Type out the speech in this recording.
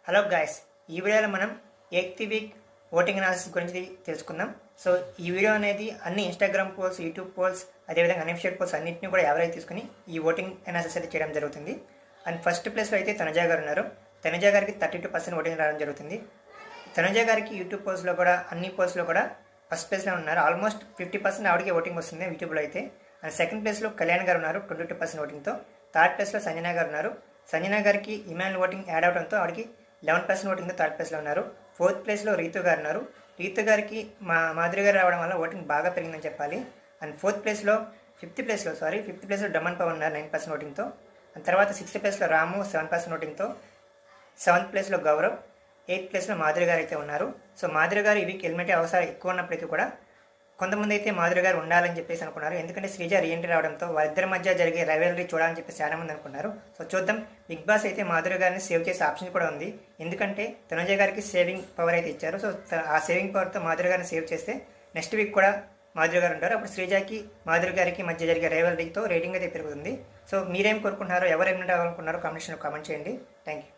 Hello guys, ఈ వీడియోలో మనం 8th వీక్ ఓటింగ్ అనాలిసిస్ గురించి తెలుసుకుందాం. సో ఈ వీడియో అనేది అన్ని ఇన్స్టాగ్రామ్ పోల్స్, యూట్యూబ్ పోల్స్, అదేవిధంగా అన్అఫిషియల్ పోల్స్ అన్నింటినీ కూడా ఎవరైతే తీసుకుని ఈ ఓటింగ్ అనాలిసిస్ అయితే చేయడం జరుగుతుంది. అండ్ ఫస్ట్ ప్లేస్లో అయితే తనుజ గారు ఉన్నారు. తనుజ గారికి 32% ఓటింగ్ రావడం జరుగుతుంది. తనుజ గారికి యూట్యూబ్ పోల్స్లో కూడా అన్ని పోల్స్లో కూడా ఫస్ట్ ప్లేస్లో ఉన్నారు. ఆల్మోస్ట్ 50% ఆవిడకి ఓటింగ్ వస్తుంది యూట్యూబ్లో అయితే. అండ్ సెకండ్ ప్లేస్లో కళ్యాణ్ గారు ఉన్నారు 22% ఓటింగ్తో. థర్డ్ ప్లేస్లో సంజన గారు ఉన్నారు. సంజన గారికి ఇమాన్యుల్ ఓటింగ్ యాడ్ అవడంతో ఆవిడకి 11% ఓటింగ్తో థర్డ్ ప్లేస్లో ఉన్నారు. ఫోర్త్ ప్లేస్లో రీతు గారు ఉన్నారు. రీతు గారికి మాధురి గారు రావడం వల్ల ఓటింగ్ బాగా పెరిగిందని చెప్పాలి. అండ్ ఫిఫ్త్ ప్లేస్లో డమన్ పవన్ ఉన్నారు 9% ఓటింగ్తో. అండ్ తర్వాత 6th ప్లేస్లో రాము 7% ఓటింగ్తో. 7th ప్లేస్లో గౌరవ్, 8th ప్లేస్లో మాధురి గారు అయితే ఉన్నారు. సో మాధురి గారు ఈ వీక్ ఎలిమినేట్ అవసరం ఎక్కువ ఉన్నప్పటికీ కూడా కొంతమంది అయితే మాధురి గారు ఉండాలని చెప్పేసి అనుకున్నారు. ఎందుకంటే శ్రీజ రీఎంట్రీ రావడంతో వారిద్దరి మధ్య జరిగే రైవల్రీ చూడాలని చెప్పేసి చాలా మంది అనుకున్నారు. సో చూద్దాం, బిగ్ బాస్ అయితే మాధురి గారిని సేవ్ చేసే ఆప్షన్ కూడా ఉంది. ఎందుకంటే తనుజ గారికి సేవింగ్ పవర్ అయితే ఇచ్చారు. సో ఆ సేవింగ్ పవర్తో మాధురి గారిని సేవ్ చేస్తే నెక్స్ట్ వీక్ కూడా మాధురి గారు ఉంటారు. అప్పుడు శ్రీజాకి మాధురి గారికి మధ్య జరిగే రైవల్రీతో రేటింగ్ అయితే పెరుగుతుంది. సో మీరేం కోరుకుంటున్నారో, ఎవరు ఎలిమినేట్ అవ్వాలనుకున్నారో కామెంట్ చేయండి. Thank you.